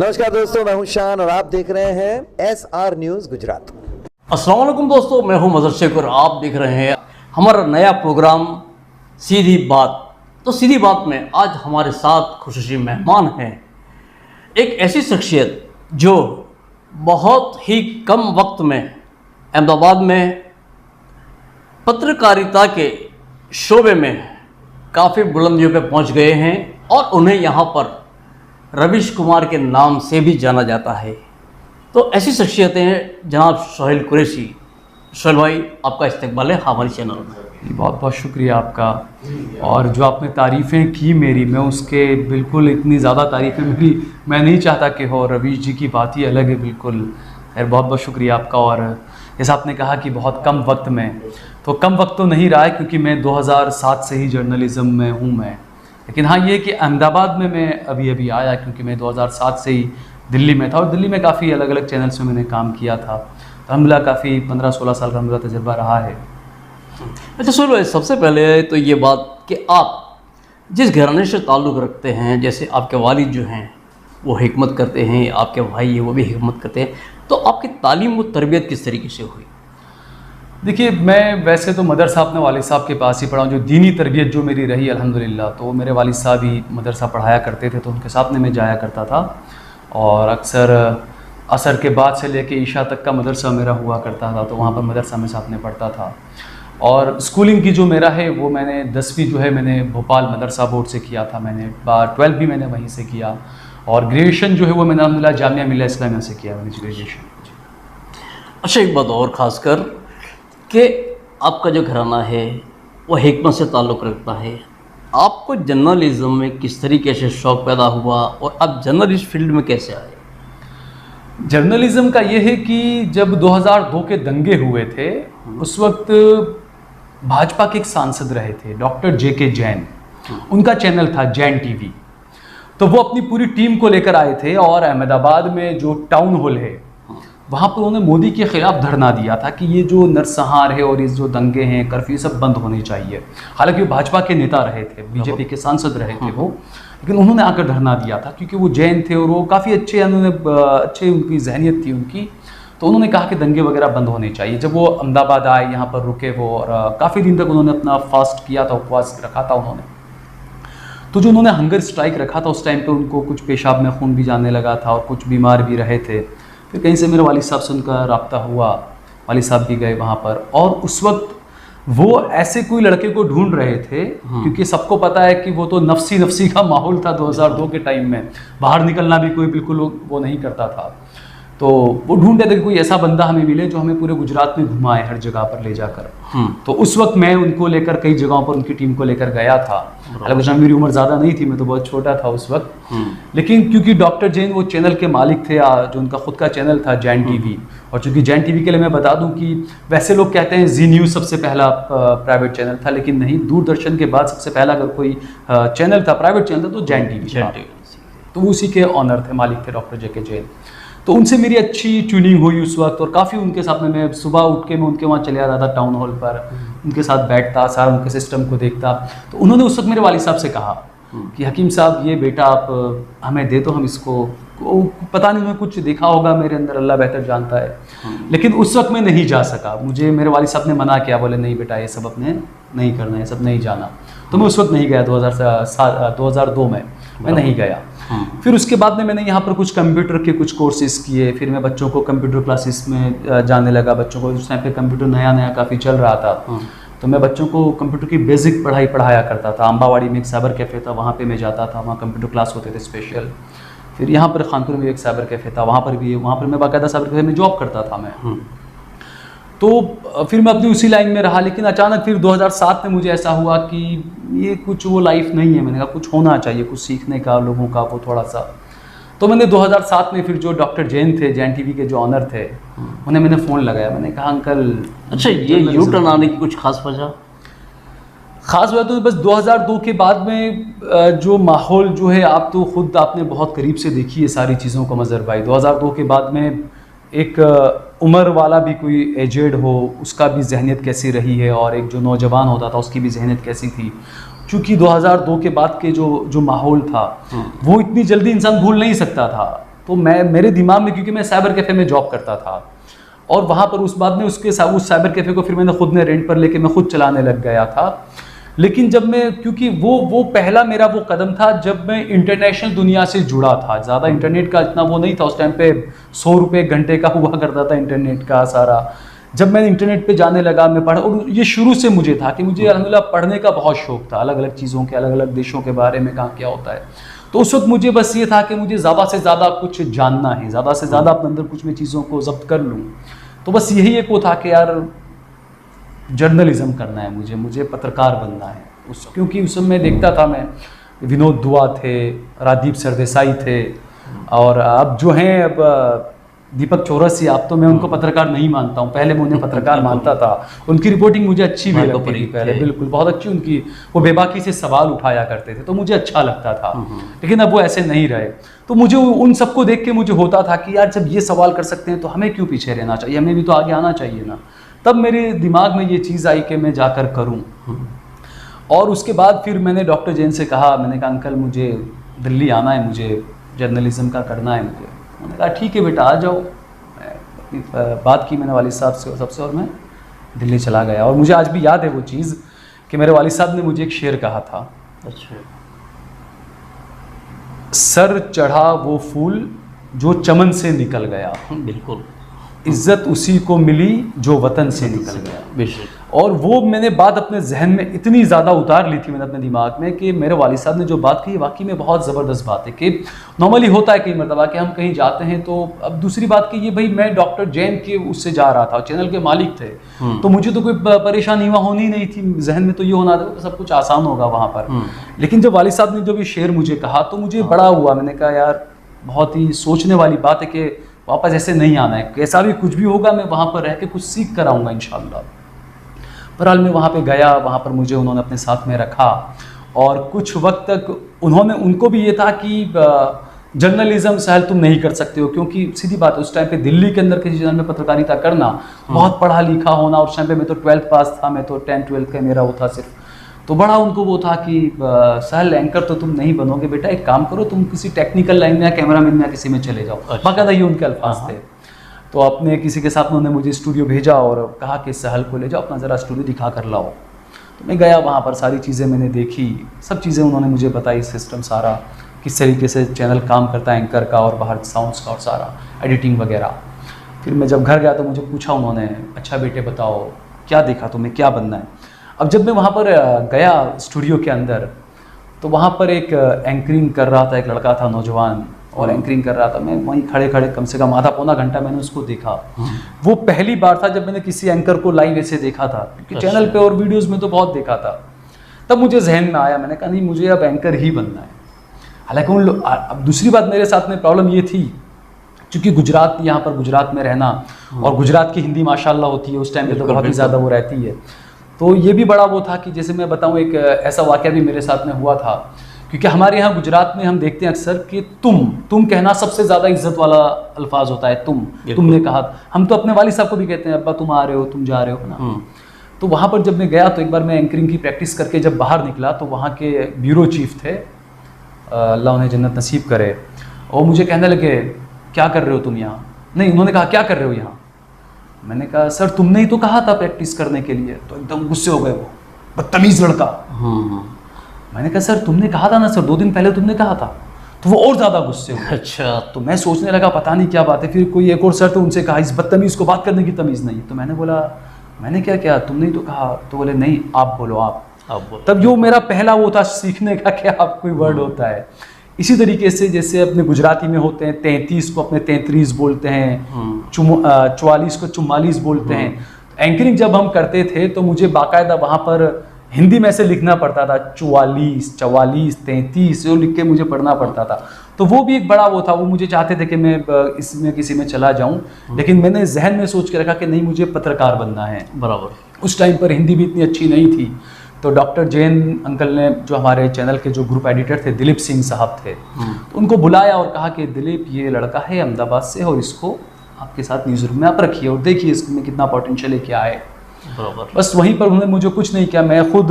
नमस्कार दोस्तों, मैं हूं शान और आप देख रहे हैं SR न्यूज़ गुजरात। अस्सलाम वालेकुम दोस्तों, मैं हूं मजहर शेख और आप देख रहे हैं हमारा नया प्रोग्राम सीधी बात। तो सीधी बात में आज हमारे साथ खुशूसी मेहमान हैं, एक ऐसी शख्सियत जो बहुत ही कम वक्त में अहमदाबाद में पत्रकारिता के शोबे में काफ़ी बुलंदियों पे पहुंच गए हैं और उन्हें यहाँ पर रवीश कुमार के नाम से भी जाना जाता है। तो ऐसी शख्सियतें हैं जनाब सोहेल कुरैशी। सोहेल भाई, आपका इस्तकबाल है हमारे चैनल में। बहुत बहुत शुक्रिया आपका। और जो आपने तारीफ़ें की मेरी, मैं उसके बिल्कुल इतनी ज़्यादा तारीफ़ें मेरी मैं नहीं चाहता कि हो। रवीश जी की बात ही अलग है बिल्कुल। खैर, बहुत बहुत शुक्रिया आपका। और जैसा आपने कहा कि बहुत कम वक्त में, तो कम वक्त तो नहीं रहा है क्योंकि मैं 2007 से ही जर्नलिज़म में हूँ मैं। लेकिन हाँ, ये कि अहमदाबाद में मैं अभी आया क्योंकि मैं 2007 से ही दिल्ली में था और दिल्ली में काफ़ी अलग अलग चैनल्स में मैंने काम किया था। तो अलहमदिल्ला काफ़ी 15-16 साल का मेरा तजुर्बा रहा है। अच्छा सोहेल, सबसे पहले तो ये बात कि आप जिस घराने से ताल्लुक़ रखते हैं, जैसे आपके वालिद जो हैं वो हिकमत करते हैं, आपके भाई हैं वो भी हिकमत करते हैं, तो आपकी तालीम व तरबियत किस तरीके से हुई? देखिए, मैं वैसे तो मदरसा अपने वालिद साहब के पास ही पढ़ा हूँ। जो दीनी तरबियत जो मेरी रही अल्हम्दुलिल्लाह, तो मेरे वालिद साहब ही मदरसा पढ़ाया करते थे, तो उनके साथ में मैं जाया करता था। और अक्सर असर के बाद से लेके ईशा तक का मदरसा मेरा हुआ करता था, तो वहाँ पर मदरसा में साथ में पढ़ता था। और स्कूलिंग की जो मेरा है वो मैंने 10वीं जो है मैंने भोपाल मदरसा बोर्ड से किया था। मैंने 12वीं भी मैंने वहीं से किया और ग्रेजुएशन जो है वो मैंने अल्हम्दुलिल्लाह जामिया मिल्ला इस्लामिया से किया मैंने ग्रेजुएशन। अच्छा, एक बात और ख़ास कर कि आपका जो घराना है वो हिकमत से ताल्लुक़ रखता है। आपको जर्नलिज़म में किस तरीके से शौक़ पैदा हुआ और आप जर्नलिस्ट फील्ड में कैसे आए? जर्नलिज़म का ये है कि जब 2002 के दंगे हुए थे उस वक्त भाजपा के एक सांसद रहे थे डॉक्टर JK जैन। उनका चैनल था जैन टीवी। तो वो अपनी पूरी टीम को लेकर आए थे और अहमदाबाद में जो टाउन हॉल है वहाँ पर उन्होंने मोदी के ख़िलाफ़ धरना दिया था कि ये जो नरसंहार है और ये जो दंगे हैं, कर्फ्यू, सब बंद होने चाहिए। हालांकि वो भाजपा के नेता रहे थे, बीजेपी के सांसद रहे थे वो, लेकिन उन्होंने आकर धरना दिया था क्योंकि वो जैन थे और वो काफ़ी अच्छे उनकी जहनीत थी उनकी। तो उन्होंने कहा कि दंगे वगैरह बंद होने चाहिए। जब वो अहमदाबाद आए, यहाँ पर रुके वो, और काफ़ी दिन तक उन्होंने अपना फास्ट किया था, उपवास रखा था उन्होंने। तो जो उन्होंने हंगर स्ट्राइक रखा था उस टाइम पे उनको कुछ पेशाब में खून भी जाने लगा था और कुछ बीमार भी रहे थे। फिर कहीं से मेरे वालिद साहब से उनका रब्ता हुआ, वालिद साहब भी गए वहाँ पर और उस वक्त वो ऐसे कोई लड़के को ढूंढ रहे थे क्योंकि सबको पता है कि वो तो नफसी का माहौल था 2002 के टाइम में, बाहर निकलना भी कोई बिल्कुल वो नहीं करता था। तो वो ढूंढ रहे थे कि कोई ऐसा बंदा हमें मिले जो हमें पूरे गुजरात में घुमाए, हर जगह पर ले जाकर। तो उस वक्त मैं उनको लेकर कई जगहों पर उनकी टीम को लेकर गया था। हालांकि मेरी उम्र ज़्यादा नहीं थी, मैं तो बहुत छोटा था उस वक्त। लेकिन क्योंकि डॉक्टर जैन वो चैनल के मालिक थे, जो उनका खुद का चैनल था जैन टीवी, और चूँकि जैन टीवी के लिए मैं बता दूं कि वैसे लोग कहते हैं जी न्यूज़ सबसे पहला प्राइवेट चैनल था, लेकिन नहीं, दूरदर्शन के बाद सबसे पहला अगर कोई चैनल था, प्राइवेट चैनल था, तो जैन टीवी। तो वो उसी के ऑनर थे, मालिक थे डॉक्टर JK जैन। तो उनसे मेरी अच्छी ट्यूनिंग हुई उस वक्त और काफ़ी उनके साथ में मैं सुबह उठ के मैं उनके वहाँ चले जाता था टाउन हॉल पर, उनके साथ बैठता, सारा उनके सिस्टम को देखता। तो उन्होंने उस वक्त मेरे वालिद साहब से कहा कि हकीम साहब, ये बेटा आप हमें दे दो, हम इसको, पता नहीं, उन्हें कुछ देखा होगा मेरे अंदर, अल्लाह बेहतर जानता है। लेकिन उस वक्त मैं नहीं जा सका, मुझे मेरे वालिद साहब ने मना किया, बोले नहीं बेटा ये सब अपने नहीं करना है, सब नहीं जाना। तो मैं उस वक्त नहीं गया, 2002 में मैं नहीं गया। फिर उसके बाद में मैंने यहाँ पर कुछ कंप्यूटर के कुछ कोर्सेज किए। फिर मैं बच्चों को कंप्यूटर क्लासेस में जाने लगा। बच्चों को उस टाइम पे कंप्यूटर नया काफ़ी चल रहा था, तो मैं बच्चों को कंप्यूटर की बेसिक पढ़ाई पढ़ाया करता था। अम्बावाड़ी में एक साइबर कैफ़े था, वहाँ पे मैं जाता था, वहाँ कंप्यूटर क्लास होते थे स्पेशल। फिर यहाँ पर खानपुर में एक साइबर कैफ़े था, वहाँ पर मैं बाकायदा साइबर कैफ़े में जॉब करता था मैं। तो फिर मैं अपनी उसी लाइन में रहा, लेकिन अचानक फिर 2007 में मुझे ऐसा हुआ कि ये कुछ वो लाइफ नहीं है। मैंने कहा कुछ होना चाहिए, कुछ सीखने का लोगों का वो थोड़ा सा। तो मैंने 2007 में फिर जो डॉक्टर जैन थे, जैन टीवी के जो ऑनर थे, उन्हें मैंने फ़ोन लगाया। मैंने कहा अंकल, अच्छा ये यू टर्न आने की कुछ खास वजह? ख़ास बात तो बस 2002 के बाद में जो माहौल जो है, आप तो खुद आपने बहुत करीब से देखी है सारी चीज़ों को मज़हर भाई। 2002 के बाद में एक उम्र वाला भी कोई एजेड हो, उसका भी जहनीत कैसी रही है, और एक जो नौजवान होता था उसकी भी जहनीत कैसी थी। चूँकि 2002 के बाद के जो माहौल था वो इतनी जल्दी इंसान भूल नहीं सकता था। तो मेरे दिमाग में, क्योंकि मैं साइबर कैफ़े में जॉब करता था और वहाँ पर उस बाद में उस साइबर कैफ़े को फिर मैंने खुद ने रेंट पर लेके मैं खुद चलाने लग गया था। लेकिन जब मैं, क्योंकि वो पहला मेरा वो कदम था जब मैं इंटरनेशनल दुनिया से जुड़ा था। ज़्यादा इंटरनेट का इतना वो नहीं था उस टाइम पे, 100 रुपये घंटे का हुआ करता था इंटरनेट का सारा। जब मैं इंटरनेट पे जाने लगा, मैं पढ़ा, और ये शुरू से मुझे था कि मुझे अल्हम्दुलिल्लाह पढ़ने का बहुत शौक था, अलग अलग चीज़ों के, अलग अलग देशों के बारे में, कहाँ क्या होता है। तो उस वक्त मुझे बस ये था कि मुझे ज़्यादा से ज़्यादा कुछ जानना है, ज़्यादा से ज़्यादा अपने अंदर कुछ मैं चीज़ों को जब्त कर लूँ। तो बस यही एक वो था कि यार जर्नलिज्म करना है मुझे पत्रकार बनना है। क्योंकि उस समय देखता था मैं, विनोद दुआ थे, राजदीप सरदेसाई थे, और अब जो हैं अब दीपक चौरसिया, आप तो मैं उनको पत्रकार नहीं मानता हूँ, पहले मैं उन्हें पत्रकार मानता था। उनकी रिपोर्टिंग मुझे अच्छी भी लगती थी पहले, बिल्कुल बहुत अच्छी उनकी, वो बेबाकी से सवाल उठाया करते थे तो मुझे अच्छा लगता था। लेकिन अब वो ऐसे नहीं रहे, तो मुझे उन सबको देख के मुझे होता था कि यार जब ये सवाल कर सकते हैं तो हमें क्यों पीछे रहना चाहिए, हमें भी तो आगे आना चाहिए ना। तब मेरे दिमाग में ये चीज़ आई कि मैं जाकर करूँ। और उसके बाद फिर मैंने डॉक्टर जैन से कहा, मैंने कहा अंकल मुझे दिल्ली आना है, मुझे जर्नलिज्म का करना है मुझे। उन्होंने कहा ठीक है बेटा आ जाओ। अपनी बात की मैंने वालिद साहब से सबसे, और मैं दिल्ली चला गया। और मुझे आज भी याद है वो चीज़ कि मेरे वालिद साहब ने मुझे एक शेर कहा था, अच्छा, सर चढ़ा वो फूल जो चमन से निकल गया, बिल्कुल, इज्जत उसी को मिली जो वतन से निकल गया। बेशक। और वो मैंने बात अपने जहन में इतनी ज़्यादा उतार ली थी मैंने अपने दिमाग में कि मेरे वालिद साहब ने जो बात कही वाकई में बहुत ज़बरदस्त बात है। कि नॉर्मली होता है कई मरतबा कि हम कहीं जाते हैं तो, अब दूसरी बात कि ये भाई मैं डॉक्टर जैन के उससे जा रहा था, चैनल के मालिक थे, तो मुझे तो कोई परेशानी वहाँ होनी नहीं थी, जहन में तो ये होना था सब कुछ आसान होगा वहाँ पर। लेकिन जब वालिद साहब ने जब ये शेर मुझे कहा तो मुझे बड़ा हुआ। मैंने कहा यार बहुत ही सोचने वाली बात है कि वापस ऐसे नहीं आना है, कैसा भी कुछ भी होगा मैं वहाँ पर रह के कुछ सीख कर आऊँगा इंशाल्लाह। बहरहाल मैं वहाँ पे गया, वहाँ पर मुझे उन्होंने अपने साथ में रखा और कुछ वक्त तक उनको भी ये था कि जर्नलिज्म सहल तुम नहीं कर सकते हो, क्योंकि सीधी बात है उस टाइम पे दिल्ली के अंदर किसी चैनल में पत्रकारिता करना, बहुत पढ़ा लिखा होना, उस टाइम पे मैं तो 12th पास था, मैं तो 10th-12th का मेरा वो था सिर्फ। तो बड़ा उनको वो था कि सहल एंकर तो तुम नहीं बनोगे बेटा, एक काम करो तुम किसी टेक्निकल लाइन में या कैमरामैन में किसी में चले जाओ। बाकायदा ये उनके अल्फाज थे। तो अपने किसी के साथ उन्होंने मुझे स्टूडियो भेजा और कहा कि सहल को ले जाओ, अपना ज़रा स्टूडियो दिखा कर लाओ। तो मैं गया, वहाँ पर सारी चीज़ें मैंने देखी, सब चीज़ें उन्होंने मुझे बताई, सिस्टम सारा किस तरीके से चैनल काम करता है, एंकर का और बाहर साउंड्स का और सारा एडिटिंग वगैरह। फिर मैं जब घर गया तो मुझे पूछा उन्होंने, अच्छा बेटे बताओ क्या देखा तुम्हें, क्या बनना है। अब जब मैं वहाँ पर गया स्टूडियो के अंदर तो वहाँ पर एक एंकरिंग कर रहा था, एक लड़का था नौजवान और एंकरिंग कर रहा था। मैं वहीं खड़े खड़े कम से कम आधा पौना घंटा मैंने उसको देखा। वो पहली बार था जब मैंने किसी एंकर को लाइव ऐसे देखा था, क्योंकि चैनल पे और वीडियोस में तो बहुत देखा था। तब मुझे जहन में आया, मैंने कहा नहीं मुझे अब एंकर ही बनना है। हालांकि अब दूसरी बात मेरे साथ में प्रॉब्लम ये थी, क्योंकि गुजरात, यहाँ पर गुजरात में रहना और गुजरात की हिंदी माशाल्लाह होती है, उस टाइम पे तो बहुत ही ज़्यादा वो रहती है। तो ये भी बड़ा वो था कि जैसे मैं बताऊँ, एक ऐसा वाक़या भी मेरे साथ में हुआ था, क्योंकि हमारे यहाँ गुजरात में हम देखते हैं अक्सर कि तुम कहना सबसे ज़्यादा इज्जत वाला अल्फाज होता है। तुमने कहा, हम तो अपने वालिद साहब को भी कहते हैं अब्बा तुम आ रहे हो, तुम जा रहे हो ना। तो वहाँ पर जब मैं गया तो एक बार मैं एंकरिंग की प्रैक्टिस करके जब बाहर निकला तो वहाँ के ब्यूरो चीफ थे, अल्लाह उन्हें जन्नत नसीब करे, और मुझे कहने लगे क्या कर रहे हो तुम यहाँ। नहीं, उन्होंने कहा क्या कर रहे हो यहाँ। मैंने कहा सर तुमने ही तो कहा था प्रैक्टिस करने के लिए। तो एकदम गुस्से हो गए, वो बदतमीज़ लड़का। मैंने कहा सर तुमने कहा था ना सर, 2 दिन पहले तुमने कहा था। तो वो और ज़्यादा गुस्से हुए। अच्छा। तो मैं सोचने लगा पता नहीं क्या बात है। फिर कोई एक और सर तो उनसे कहा इस बदतमीज़ को बात करने की तमीज़ नहीं। तो मैंने बोला मैंने क्या किया, तुमने ही तो कहा। तो बोले नहीं आप बोलो, आप बोलो। तब जो मेरा पहला वो था सीखने का क्या आप कोई वर्ड होता है। इसी तरीके से जैसे अपने गुजराती में होते हैं 33 को अपने 33 बोलते हैं, 44 को 44 बोलते हैं। एंकरिंग जब हम करते थे तो मुझे बाकायदा वहाँ पर हिंदी में से लिखना पड़ता था, 44, 33 जो लिख के मुझे पढ़ना पड़ता था। तो वो भी एक बड़ा वो था। वो मुझे चाहते थे कि मैं इसमें किसी में चला जाऊं, लेकिन मैंने जहन में सोच के रखा कि नहीं मुझे पत्रकार बनना है। बराबर। उस टाइम पर हिंदी भी इतनी अच्छी नहीं थी। तो डॉक्टर जैन अंकल ने, जो हमारे चैनल के जो ग्रुप एडिटर थे दिलीप सिंह साहब थे, तो उनको बुलाया और कहा कि दिलीप ये लड़का है अहमदाबाद से और इसको आपके साथ न्यूज़ रूम में आप रखिए और देखिए इसमें कितना पोटेंशियल है, क्या है। बराबर। बस वहीं पर उन्होंने मुझे कुछ नहीं किया, मैं खुद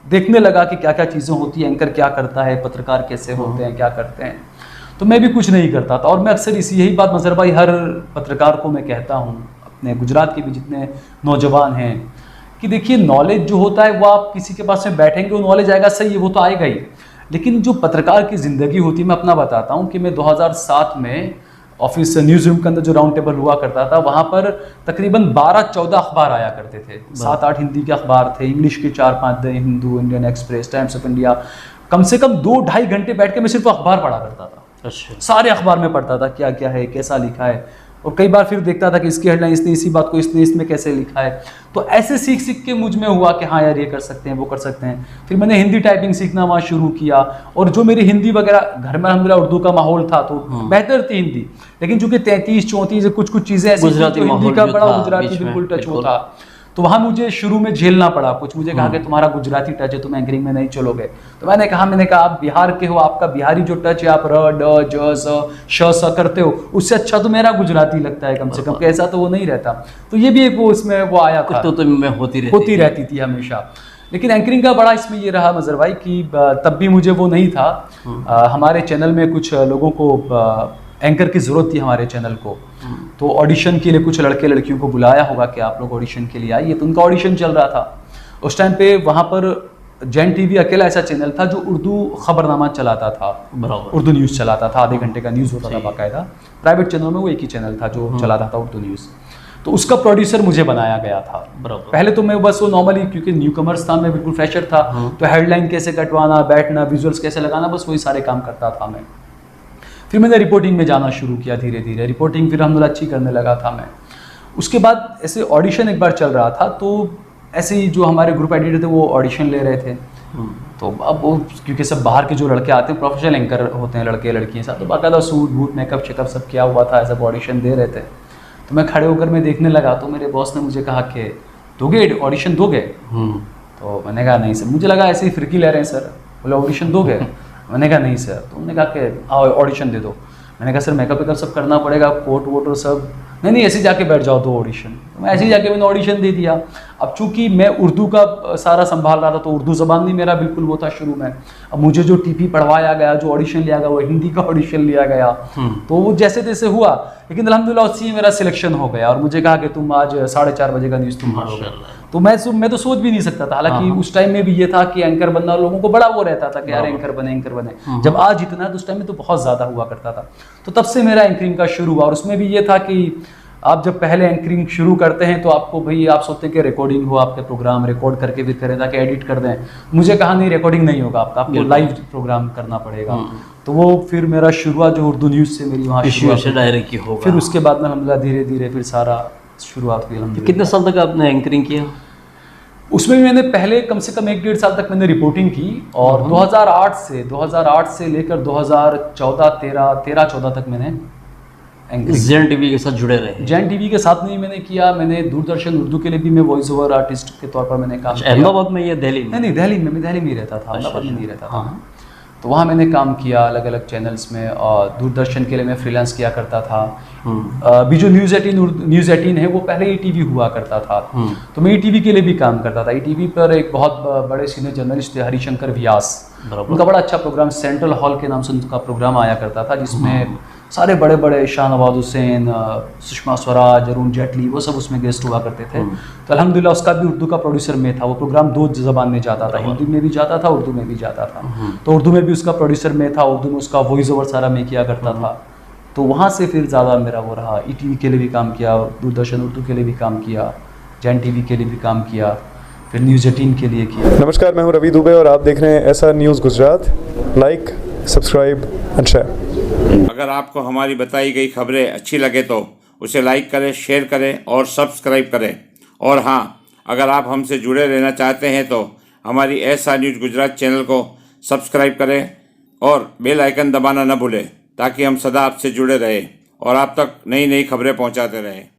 देखने लगा कि क्या क्या चीज़ें होती हैं, एंकर क्या करता है, पत्रकार कैसे होते हैं, क्या करते हैं। तो मैं भी कुछ नहीं करता था। और मैं अक्सर यही बात मजहर भाई हर पत्रकार को मैं कहता हूँ, अपने गुजरात के भी जितने नौजवान हैं, कि देखिए नॉलेज जो होता है वो आप किसी के पास में बैठेंगे वो नॉलेज आएगा, सही है, वो तो आएगा ही, लेकिन जो पत्रकार की ज़िंदगी होती है, मैं अपना बताता हूँ कि मैं 2007 में ऑफिस न्यूज़ रूम के अंदर जो राउंड टेबल हुआ करता था, वहाँ पर तकरीबन 12-14 अखबार आया करते थे, 7-8 हिंदी के अखबार थे, इंग्लिश के 4-5 the Hindu, Indian Express, Times of India. कम से कम 2-2.5 घंटे बैठ के मैं सिर्फ अखबार पढ़ा करता था। अच्छा। सारे अखबार में पढ़ता था क्या क्या है, कैसा लिखा है, और कई बार फिर देखता था कि इसकी हेडलाइन इसने इसी बात को इसने इसमें कैसे लिखा है। तो ऐसे सीख सीख के मुझ में हुआ कि हाँ यार ये कर सकते हैं, वो कर सकते हैं। फिर मैंने हिंदी टाइपिंग सीखना वहाँ शुरू किया, और जो मेरी हिंदी वगैरह घर में अल्हम्दुलिल्लाह उर्दू का माहौल था तो बेहतर थी हिंदी, लेकिन चूंकि 33-34 कुछ चीज़ें ऐसी गुजराती हिंदी माहौल का जो बड़ा था गुजराती बीच में, बिल्कुल टच बिल्कुल। था। तो वहाँ मुझे शुरू में झेलना पड़ा कुछ, मुझे कहा कि तुम्हारा गुजराती टच है, तुम एंकरिंग में नहीं चलोगे। तो मैंने कहा आप बिहार के हो, आपका बिहारी जो टच है, आप र ड ज स करते हो, उससे अच्छा तो मेरा गुजराती लगता है कम से कम, कि ऐसा तो वो नहीं रहता। तो ये भी एक वो इसमें वो आया था, तो मैं होती रहती थी हमेशा। लेकिन एंकरिंग का बड़ा इसमें ये रहा मजहर भाई कि तब भी मुझे वो नहीं था। हमारे चैनल में कुछ लोगों को एंकर की ज़रूरत थी हमारे चैनल को, तो ऑडिशन के लिए कुछ लड़के लड़कियों को बुलाया होगा कि आप लोग ऑडिशन के लिए आइए, तो उनका ऑडिशन चल रहा था उस टाइम पे। वहाँ पर जैन टीवी अकेला ऐसा चैनल था जो उर्दू खबरनामा चलाता था, बराबर, उर्दू न्यूज़ चलाता था, आधे घंटे का न्यूज़ होता था बाकायदा। प्राइवेट चैनल में वो एक ही चैनल था जो चलाता था उर्दू न्यूज़। तो उसका प्रोड्यूसर मुझे बनाया गया था। बराबर। पहले तो मैं बस वो नॉर्मली, क्योंकि न्यू कमर्स था, मैं बिल्कुल फ्रेशर था, तो हेडलाइन कैसे कटवाना, बैठना, विजुअल्स कैसे लगाना, बस वही सारे काम करता था मैं। फिर मैंने रिपोर्टिंग में जाना शुरू किया धीरे धीरे, रिपोर्टिंग फिर अल्हम्दुलिल्लाह अच्छी करने लगा था मैं। उसके बाद ऐसे ऑडिशन एक बार चल रहा था, तो ऐसे ही जो हमारे ग्रुप एडिटर थे वो ऑडिशन ले रहे थे। तो अब वो क्योंकि सब बाहर के जो लड़के आते हैं, प्रोफेशनल एंकर होते हैं लड़के लड़कियाँ साथ, तो बाकायदा सूट बूट मेकअप शेकअप सब किया हुआ था, सब ऑडिशन दे रहे थे। तो मैं खड़े होकर मैं देखने लगा, तो मेरे बॉस ने मुझे कहा कि दोगे ऑडिशन दोगे? तो मैंने कहा नहीं सर, मुझे लगा ऐसे ही फिरकी ले रहे हैं सर। बोला ऑडिशन दोगे? मैंने कहा नहीं सर। तो उन्होंने कहा कि आओ ऑडिशन दे दो। मैंने कहा सर मेकअप वेकअप सब करना पड़ेगा, कोट वोट और सब। नहीं ऐसे जाके बैठ जाओ दो ऑडिशन। तो मैं ऐसे ही जाके मैंने ऑडिशन दे दिया। अब चूंकि मैं उर्दू का सारा संभाल रहा था, तो उर्दू ज़बान नहीं मेरा बिल्कुल वो था शुरू में। अब मुझे जो टीपी पढ़वाया गया, जो ऑडिशन लिया गया, वो हिंदी का ऑडिशन लिया गया। तो वो जैसे तैसे हुआ, लेकिन अल्हम्दुलिल्लाह उससे मेरा सिलेक्शन हो गया और मुझे कहा कि तुम आज 4:30 बजे का न्यूज़ तुम पढ़ोगे। तो मैं तो सोच भी नहीं सकता था। हालांकि उस टाइम में भी ये था कि एंकर बनना लोगों को बड़ा वो रहता था कि यार एंकर बने। जब आज इतना है तो उस टाइम में तो बहुत ज़्यादा हुआ करता था। तो तब से मेरा एंकरिंग का शुरू हुआ, और उसमें भी ये था कि आप जब पहले एंकरिंग शुरू करते हैं तो आपको भाई आप सोचते हैं कि रिकॉर्डिंग हो, आपके प्रोग्राम रिकॉर्ड करके फिर करें ताकि एडिट कर दें। मुझे कहा नहीं, रिकॉर्डिंग नहीं होगा, आपको लाइव प्रोग्राम करना पड़ेगा। तो वो फिर मेरा शुरुआत जो उर्दू न्यूज़ से मेरी वहाँ से डायरेक्ट की होगा। फिर उसके बाद में अल्हम्दुलिल्लाह धीरे धीरे फिर सारा शुरुआत हुई अल्हम्दुलिल्लाह। कितने साल तक आपने एंकरिंग किया? उसमें भी मैंने पहले कम से कम 1-1.5 साल तक मैंने रिपोर्टिंग की, और 2008 से लेकर 2014 तक मैंने जैन टीवी के साथ जुड़े रहे। जैन टीवी के साथ नहीं मैंने किया, मैंने दूरदर्शन उर्दू के लिए भी मैं वॉइस ओवर आर्टिस्ट के तौर पर मैंने काम किया। अहमदाबाद में या दिल्ली में? नहीं दिल्ली में, मैं दिल्ली में ही रहता था, अहमदाबाद में नहीं रहता था। तो वहाँ मैंने काम किया अलग अलग चैनल्स में, और दूरदर्शन के लिए मैं फ्रीलांस किया करता था। अभी जो न्यूज़ 18 है वो पहले ईटीवी हुआ करता था, तो मैं ईटीवी के लिए भी काम करता था। ईटीवी पर एक बहुत बड़े सीनियर जर्नलिस्ट थे हरिशंकर व्यास, उनका बड़ा अच्छा प्रोग्राम सेंट्रल हॉल के नाम से उनका प्रोग्राम आया करता था, जिसमें सारे बड़े बड़े शाहनवाज हुसैन, सुषमा स्वराज, अरुण जेटली, वो सब उसमें गेस्ट हुआ करते थे। तो अल्हम्दुलिल्लाह उसका भी उर्दू का प्रोड्यूसर मैं था। वो प्रोग्राम 2 ज़बान में जाता था, हिंदी में भी जाता था, उर्दू में भी जाता था। तो उर्दू में भी उसका प्रोड्यूसर मैं था, उर्दू में उसका वॉइस ओवर सारा मैं किया करता था। तो वहाँ से फिर ज़्यादा मेरा वो रहा। ईटीवी के लिए भी काम किया, दूरदर्शन उर्दू के लिए भी काम किया, जैन टीवी के लिए भी काम किया, फिर न्यूज़ 18 के लिए किया। नमस्कार, मैं हूं रवि दुबे और आप देख रहे हैं SR news Gujarat. Like, subscribe and share. अगर आपको हमारी बताई गई खबरें अच्छी लगे तो उसे लाइक करें, शेयर करें और सब्सक्राइब करें। और हाँ, अगर आप हमसे जुड़े रहना चाहते हैं तो हमारी SR न्यूज़ गुजरात चैनल को सब्सक्राइब करें और बेल आइकन दबाना न भूलें, ताकि हम सदा आपसे जुड़े रहें और आप तक नई नई खबरें पहुंचाते रहें।